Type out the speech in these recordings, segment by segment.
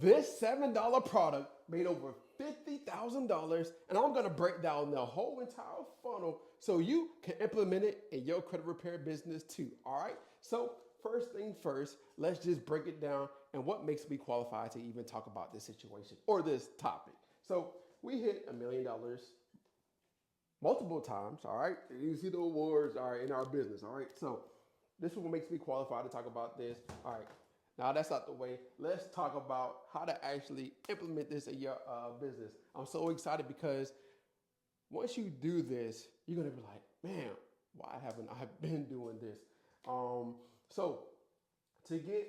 This $7 product made over $50,000, and I'm gonna break down the whole entire funnel so you can implement it in your credit repair business too. All right. So first thing first, let's just break it down and what makes me qualified to even talk about this situation or this topic. So we hit $1 million multiple times. All right. You see the awards are in our business. All right. So this is what makes me qualified to talk about this. All right. Now that's out the way. Let's talk about how to actually implement this in your business. I'm so excited because once you do this, you're gonna be like, man, why haven't I been doing this? So to get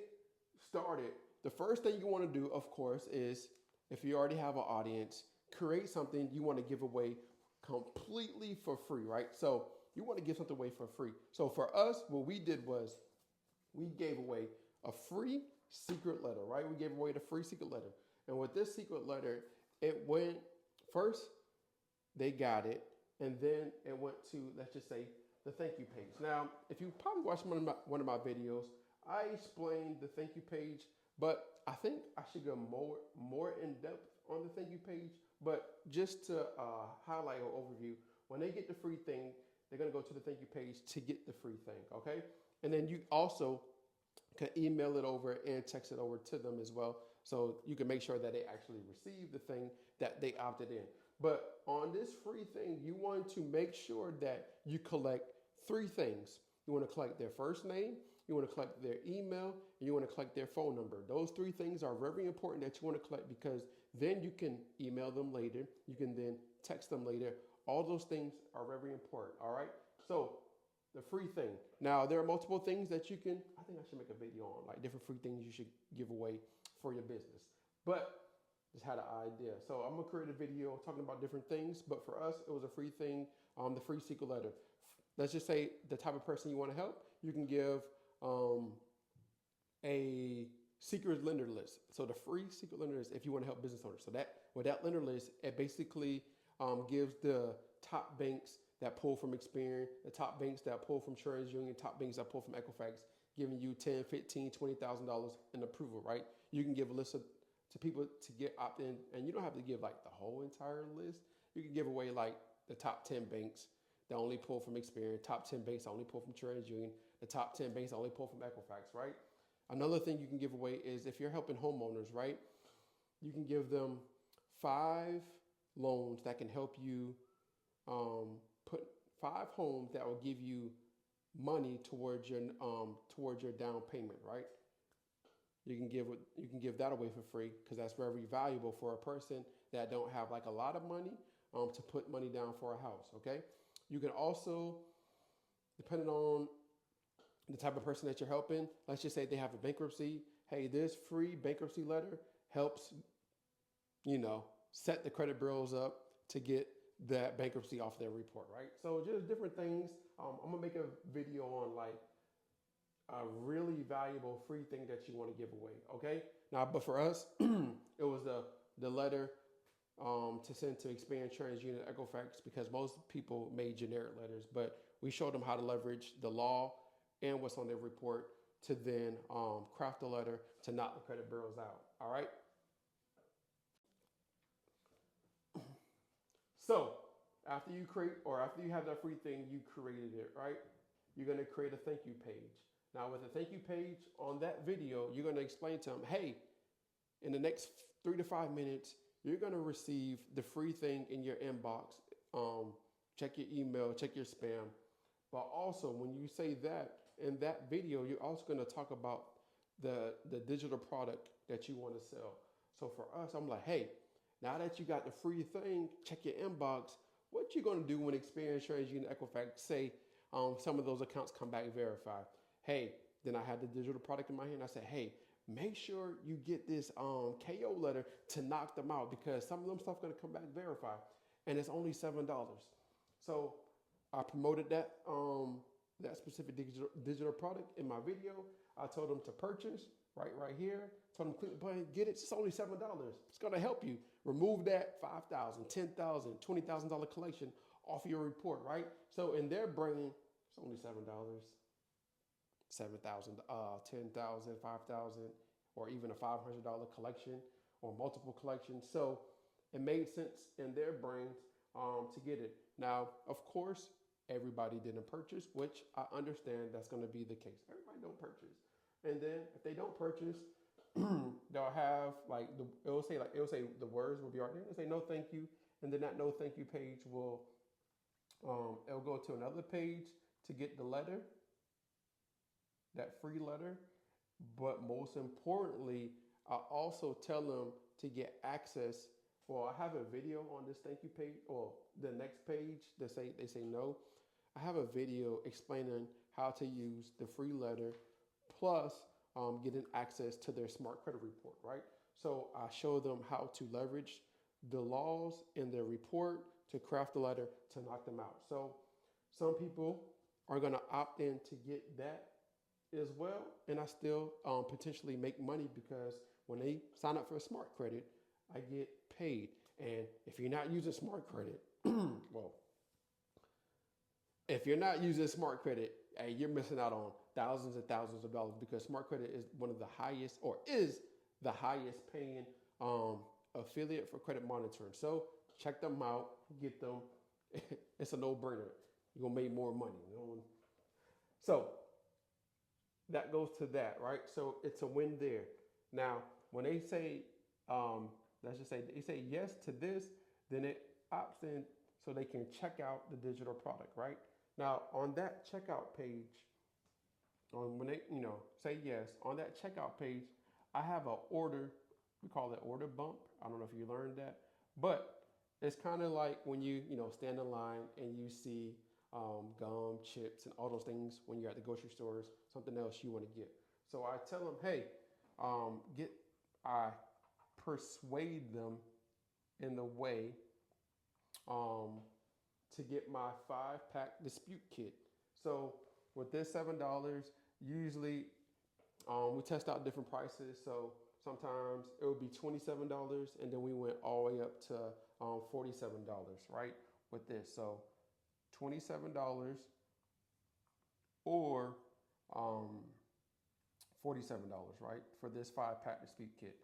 started, the first thing you want to do, of course, is if you already have an audience, create something you want to give away completely for free, right? So you want to give something away for free. So for us, what we did was we gave away a free secret letter, right? We gave away the free secret letter. And with this secret letter, it went first, they got it, and then it went to, let's just say, the thank you page. Now, if you probably watched one of my videos, I explained the thank you page, but I think I should go more in depth on the thank you page. But just to highlight or overview, when they get the free thing, they're gonna go to the thank you page to get the free thing, okay? And then you also can email it over and text it over to them as well. So you can make sure that they actually receive the thing that they opted in. But on this free thing, you want to make sure that you collect three things. You want to collect their first name, you want to collect their email, and you want to collect their phone number. Those three things are very important that you want to collect because then you can email them later. You can then text them later. All those things are very important. All right. So the free thing. Now, there are multiple things that you can, I think I should make a video on, like different free things you should give away for your business. But just had an idea. So I'm gonna create a video talking about different things, but for us, it was a free thing, the free secret letter. Let's just say the type of person you wanna help, you can give a secret lender list. So the free secret lender list if you wanna help business owners. So that with that lender list, it basically gives the top banks that pull from Experian, the top banks that pull from TransUnion, top banks that pull from Equifax, giving you $10, $15, $20,000 in approval, right? You can give a list to people to get opt in, and you don't have to give like the whole entire list. You can give away like the top 10 banks that only pull from Experian, top 10 banks that only pull from TransUnion, the top 10 banks that only pull from Equifax, right? Another thing you can give away is if you're helping homeowners, right? You can give them 5 loans that can help you put 5 homes that will give you money towards your down payment, right? You can give that away for free because that's very valuable for a person that don't have like a lot of money to put money down for a house. Okay, you can also, depending on the type of person that you're helping, let's just say they have a bankruptcy. Hey, this free bankruptcy letter helps, set the credit bureaus up to get that bankruptcy off their report, right? So just different things. I'm gonna make a video on like a really valuable free thing that you want to give away. Okay. Now, but for us, it was the letter to send to Experian, TransUnion, Equifax because most people made generic letters, but we showed them how to leverage the law and what's on their report to then craft a letter to knock the credit bureaus out. All right. So after you have that free thing, you created it, right? You're going to create a thank you page. Now with the thank you page on that video, you're going to explain to them, hey, in the next 3 to 5 minutes, you're going to receive the free thing in your inbox. Check your email, check your spam. But also when you say that in that video, you're also going to talk about the digital product that you want to sell. So for us, I'm like, hey, now that you got the free thing, check your inbox. What you going to do when Experian, TransUnion, Equifax say some of those accounts come back verified? Hey, then I had the digital product in my hand. I said, hey, make sure you get this KO letter to knock them out because some of them stuff going to come back verified, and it's only $7. So I promoted that that specific digital product in my video. I told them to purchase right here. Told them click the button, get it. It's only $7. It's going to help you remove that $5,000, $10,000, $20,000 collection off your report, right? So in their brain, it's only $7. 7,000, 10,000, 5,000, or even a $500 collection. or multiple collections. So it made sense in their brains to get it. Now, of course, everybody didn't purchase, which I understand that's going to be the case. Everybody don't purchase, and then if they don't purchase, they'll have like it'll say the words will be right there. It'll say no thank you, and then that no thank you page will it'll go to another page to get the letter, that free letter. But most importantly, I also tell them to get access. Well, I have a video on this thank you page, or the next page. They say no. I have a video explaining how to use the free letter, plus getting access to their smart credit report. Right. So I show them how to leverage the laws in their report to craft the letter to knock them out. So some people are going to opt in to get that as well, and I still potentially make money because when they sign up for a smart credit, I get paid. And if you're not using smart credit, well, if you're not using smart credit, hey, you're missing out on thousands and thousands of dollars because smart credit is one of the highest, or is the highest paying affiliate for credit monitoring. So check them out, get them. It's a no-brainer. You're gonna make more money. So that goes to that, right? So it's a win there. Now, when they say, let's just say they say yes to this, then it opts in so they can check out the digital product, right? Now, on that checkout page, when they say yes, on that checkout page, I have a order. We call it order bump. I don't know if you learned that, but it's kind of like when you stand in line and you see gum, chips, and all those things when you're at the grocery stores, something else you want to get. So I tell them, hey, I persuade them in the way to get my 5-pack dispute kit. So with this $7, usually we test out different prices. So sometimes it would be $27, and then we went all the way up to $47, right? With this, so $27 or $47, right, for this 5-pack dispute kit.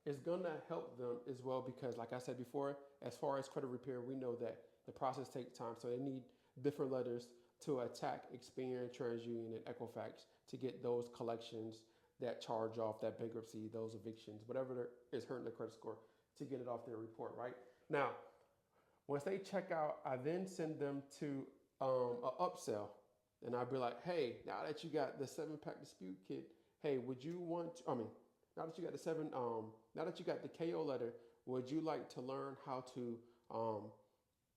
It's gonna help them as well because, like I said before, as far as credit repair, we know that the process takes time, so they need different letters to attack Experian, TransUnion, and Equifax to get those collections, that charge off, that bankruptcy, those evictions, whatever is hurting their credit score, to get it off their report, right? Now, once they check out, I then send them to an upsell, and I'll be like, hey, now that you got the 7-pack dispute kit, hey, would you want? Now that you got now that you got the KO letter, would you like to learn how to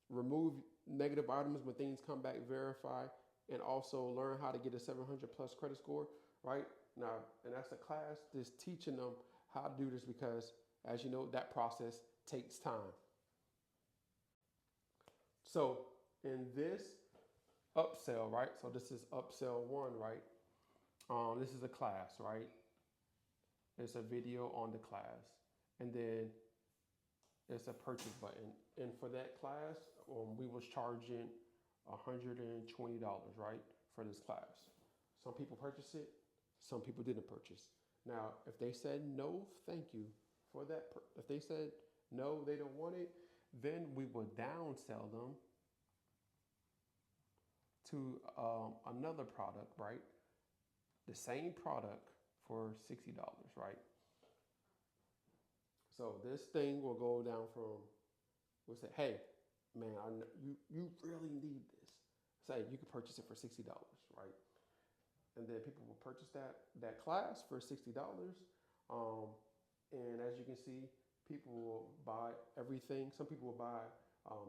remove negative items when things come back verified, and also learn how to get a 700 plus credit score, right? Now, and that's a class that's teaching them how to do this because, as you know, that process takes time. So in this upsell, right? So this is upsell 1, right? This is a class, right? It's a video on the class, and then it's a purchase button. And for that class, we was charging $120, right, for this class. Some people purchased it, some people didn't purchase. Now, if they said no, thank you for that. If they said no, they don't want it, then we would downsell them to another product, right? The same product for $60, right? So this thing will go down from, we'll say, hey, man, you really need this. Say you could purchase it for $60, right? And then people will purchase that class for $60. And as you can see, people will buy everything. Some people will buy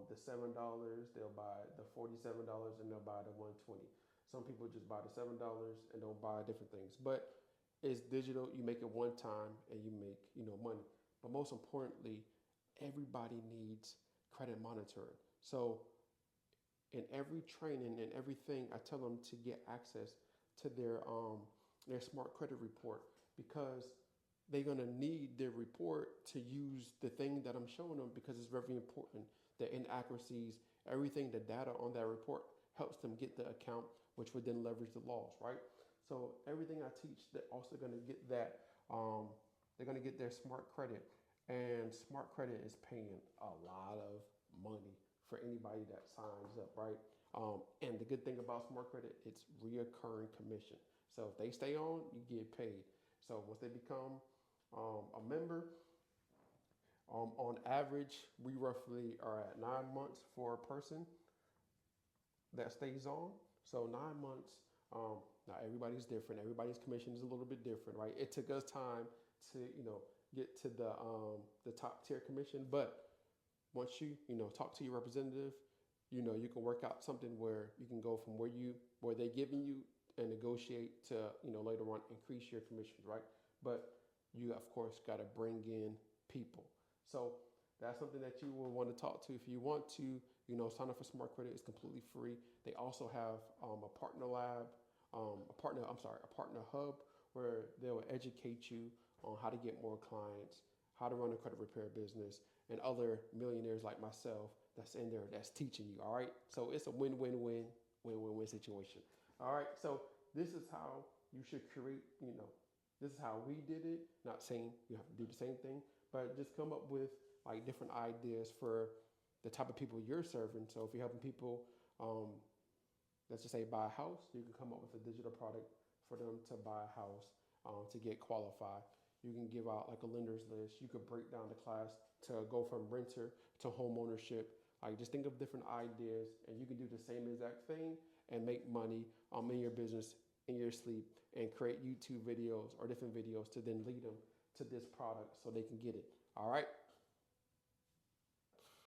the $7, they'll buy the $47, and they'll buy the $120. Some people just buy the $7 and don't buy different things. But it's digital. You make it one time and you make money. But most importantly, everybody needs credit monitoring. So in every training and everything, I tell them to get access to their smart credit report because they're gonna need their report to use the thing that I'm showing them because it's very important. The inaccuracies, everything, the data on that report helps them get the account, which would then leverage the laws, right? So everything I teach, they're also gonna get that. They're gonna get their smart credit, And Smart Credit is paying a lot of money for anybody that signs up, right? And the good thing about Smart Credit, it's reoccurring commission. So if they stay on, you get paid. So once they become a member, on average, we roughly are at 9 months for a person that stays on. So 9 months. Now everybody's different. Everybody's commission is a little bit different, right? It took us time to get to the top tier commission, but once you talk to your representative, you can work out something where you can go from where they giving you and negotiate to later on increase your commissions, right? But you of course got to bring in people. So that's something that you will want to talk to if you want to sign up for Smart Credit. It's completely free. They also have a partner lab, a partner hub where they will educate you on how to get more clients, how to run a credit repair business, and other millionaires like myself that's in there that's teaching you. All right. So it's a win-win-win situation. All right. So this is how you should create, this is how we did it. Not saying you have to do the same thing, but just come up with like different ideas for the type of people you're serving. So if you're helping people, let's just say buy a house, you can come up with a digital product for them to buy a house, to get qualified. You can give out like a lender's list. You could break down the class to go from renter to home ownership. Like just think of different ideas, and you can do the same exact thing and make money in your business in your sleep, and create YouTube videos or different videos to then lead them to this product so they can get it. All right.